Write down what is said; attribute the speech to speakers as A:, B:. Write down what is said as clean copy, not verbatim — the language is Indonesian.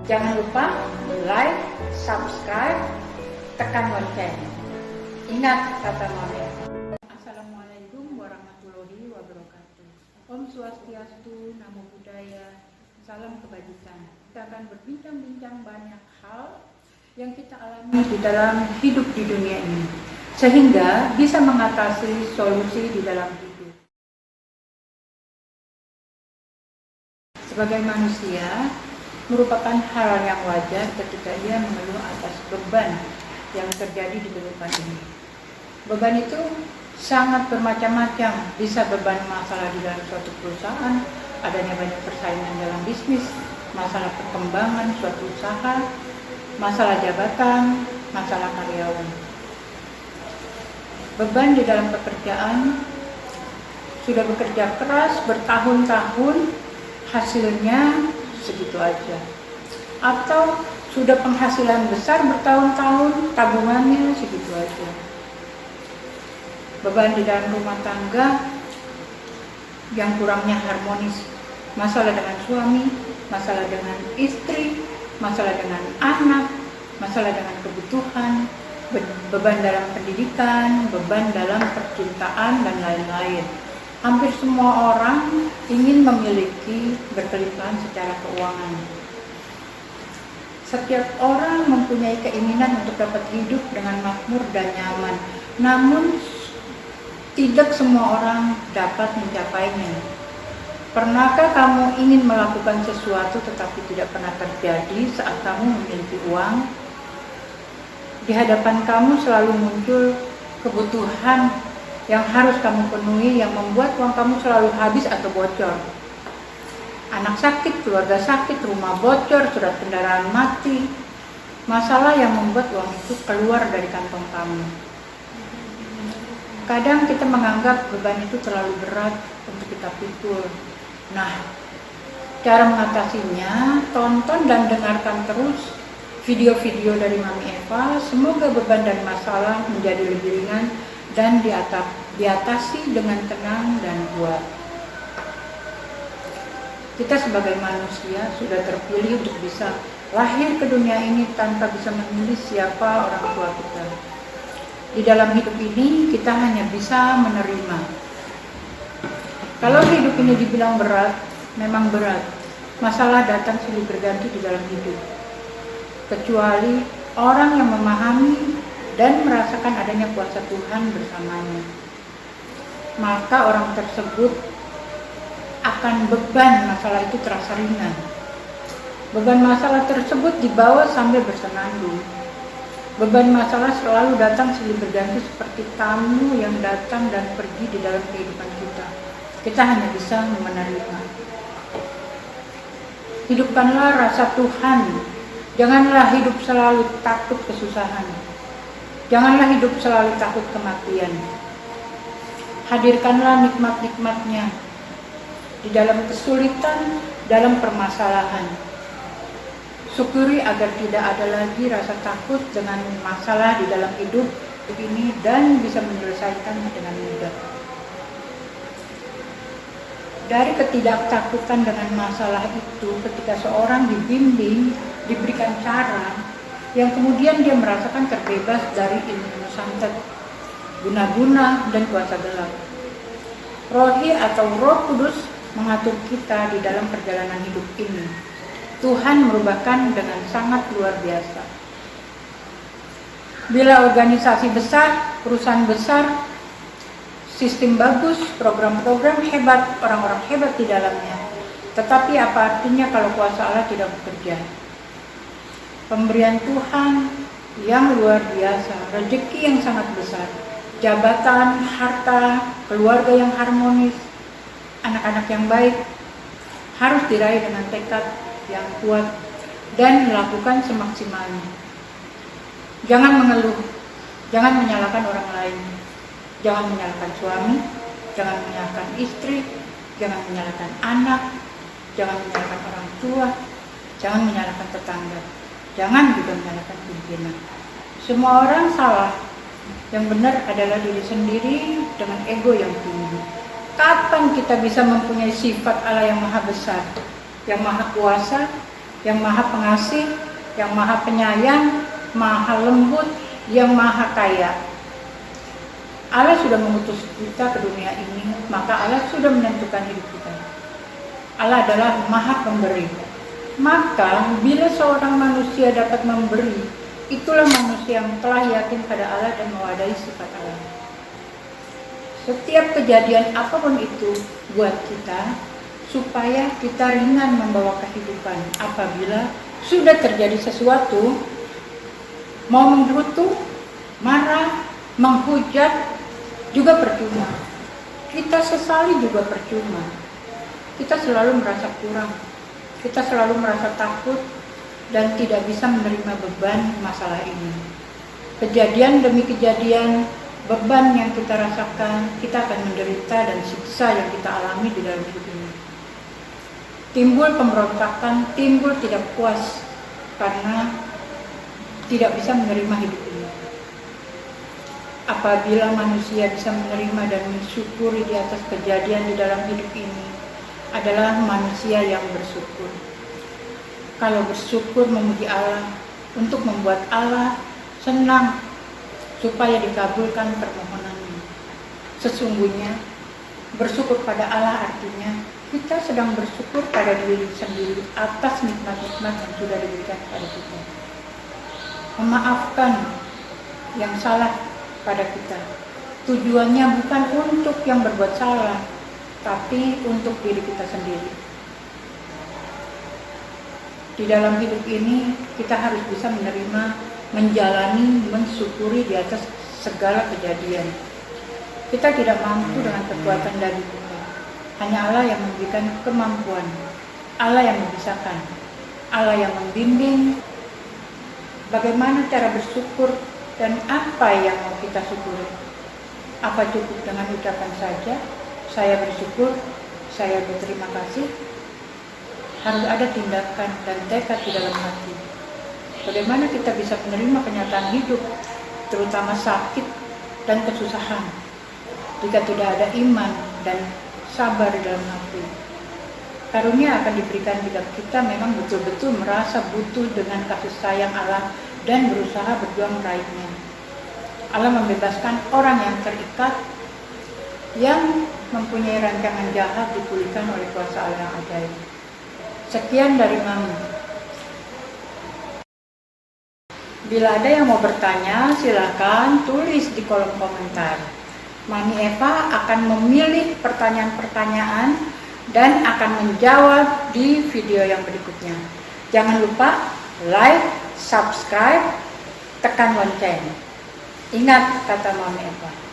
A: Jangan lupa like, subscribe, tekan lonceng. Ingat kata Mami. Assalamualaikum warahmatullahi wabarakatuh. Om Swastiastu, Namo Buddhaya, salam kebajikan. Kita akan berbincang-bincang banyak hal yang kita alami di dalam hidup di dunia ini, sehingga bisa mengatasi solusi di dalam hidup. Sebagai manusia, merupakan hal yang wajar ketika ia mengeluh atas beban yang terjadi di kehidupan ini. Beban itu sangat bermacam-macam, bisa beban masalah di dalam suatu perusahaan, adanya banyak persaingan dalam bisnis, masalah perkembangan suatu usaha, masalah jabatan, masalah karyawan. Beban di dalam pekerjaan, sudah bekerja keras bertahun-tahun, hasilnya segitu aja, atau sudah penghasilan besar bertahun-tahun, tabungannya segitu aja. Beban di dalam rumah tangga yang kurangnya harmonis, masalah dengan suami, masalah dengan istri, masalah dengan anak, masalah dengan kebutuhan, beban dalam pendidikan, beban dalam percintaan, dan lain-lain. Hampir semua orang ingin memiliki berkelimpahan secara keuangan. Setiap orang mempunyai keinginan untuk dapat hidup dengan makmur dan nyaman. Namun, tidak semua orang dapat mencapainya. Pernahkah kamu ingin melakukan sesuatu tetapi tidak pernah terjadi saat kamu memiliki uang? Di hadapan kamu selalu muncul kebutuhan yang harus kamu penuhi, yang membuat uang kamu selalu habis atau bocor. Anak sakit, keluarga sakit, rumah bocor, surat kendaraan mati. Masalah yang membuat uang itu keluar dari kantong kamu. Kadang kita menganggap beban itu terlalu berat untuk kita pikul. Nah, cara mengatasinya, tonton dan dengarkan terus video-video dari Mami Eva. Semoga beban dan masalah menjadi lebih ringan dan diatasi dengan tenang dan kuat. Kita sebagai manusia sudah terpilih untuk bisa lahir ke dunia ini tanpa bisa memilih siapa orang tua kita. Di dalam hidup ini kita hanya bisa menerima. Kalau hidup ini dibilang berat, memang berat. Masalah datang silih berganti di dalam hidup. Kecuali orang yang memahami dan merasakan adanya kuasa Tuhan bersamanya, maka orang tersebut akan beban masalah itu terasa ringan. Beban masalah tersebut dibawa sambil bersenandung. Beban masalah selalu datang silih berganti seperti tamu yang datang dan pergi di dalam kehidupan kita. Kita hanya bisa menerima. Hidupkanlah rasa Tuhan. Janganlah hidup selalu takut kesusahan. Janganlah hidup selalu takut kematian. Hadirkanlah nikmat-nikmatnya di dalam kesulitan, dalam permasalahan. Syukuri agar tidak ada lagi rasa takut dengan masalah di dalam hidup ini dan bisa menyelesaikannya dengan mudah. Dari ketidaktakutan dengan masalah itu, ketika seorang dibimbing, diberikan cara, yang kemudian dia merasakan terbebas dari ilmu santet, guna-guna, dan kuasa gelap. Rohi atau Roh Kudus mengatur kita di dalam perjalanan hidup ini. Tuhan merubahkan dengan sangat luar biasa. Bila organisasi besar, perusahaan besar, sistem bagus, program-program hebat, orang-orang hebat di dalamnya, tetapi apa artinya kalau kuasa Allah tidak bekerja? Pemberian Tuhan yang luar biasa, rezeki yang sangat besar, jabatan, harta, keluarga yang harmonis, anak-anak yang baik, harus diraih dengan tekad yang kuat dan melakukan semaksimalnya. Jangan mengeluh, jangan menyalahkan orang lain, jangan menyalahkan suami, jangan menyalahkan istri, jangan menyalahkan anak, jangan menyalahkan orang tua, jangan menyalahkan tetangga. Jangan juga menyalahkan pimpinan. Semua orang salah. Yang benar adalah diri sendiri dengan ego yang tinggi. Kapan kita bisa mempunyai sifat Allah yang maha besar, yang maha kuasa, yang maha pengasih, yang maha penyayang, maha lembut, yang maha kaya. Allah sudah mengutus kita ke dunia ini, maka Allah sudah menentukan hidup kita. Allah adalah maha pemberi. Maka bila seorang manusia dapat memberi, itulah manusia yang telah yakin pada Allah dan mewadai sifat Allah. Setiap kejadian apapun itu buat kita, supaya kita ringan membawa kehidupan. Apabila sudah terjadi sesuatu, mau menggerutu, marah, menghujat, juga percuma. Kita sesali juga percuma. Kita selalu merasa kurang. Kita selalu merasa takut dan tidak bisa menerima beban masalah ini. Kejadian demi kejadian, beban yang kita rasakan, kita akan menderita dan siksa yang kita alami di dalam hidup ini. Timbul pemberontakan, timbul tidak puas karena tidak bisa menerima hidup ini. Apabila manusia bisa menerima dan mensyukuri di atas kejadian di dalam hidup ini, adalah manusia yang bersyukur. Kalau bersyukur memuji Allah untuk membuat Allah senang supaya dikabulkan permohonannya. Sesungguhnya bersyukur pada Allah artinya kita sedang bersyukur pada diri sendiri atas nikmat-nikmat yang sudah diberikan kepada kita. Memaafkan yang salah pada kita. Tujuannya bukan untuk yang berbuat salah, tapi untuk diri kita sendiri. Di dalam hidup ini kita harus bisa menerima, menjalani, mensyukuri di atas segala kejadian. Kita tidak mampu dengan kekuatan daging kita. Hanya Allah yang memberikan kemampuan, Allah yang memisahkan, Allah yang membimbing bagaimana cara bersyukur dan apa yang mau kita syukuri. Apa cukup dengan ucapan saja, saya bersyukur, saya berterima kasih? Harus ada tindakan dan tekad di dalam hati. Bagaimana kita bisa menerima kenyataan hidup, terutama sakit dan kesusahan, jika tidak ada iman dan sabar di dalam hati. Karunia akan diberikan jika kita memang betul-betul merasa butuh dengan kasih sayang Allah dan berusaha berjuang meraihnya. Allah membebaskan orang yang terikat, yang mempunyai rancangan jahat dipulihkan oleh kuasa Allah yang ajaib. Sekian dari Mami. Bila ada yang mau bertanya, silakan tulis di kolom komentar. Mami Eva akan memilih pertanyaan-pertanyaan dan akan menjawab di video yang berikutnya. Jangan lupa like, subscribe, tekan lonceng. Ingat kata Mami Eva.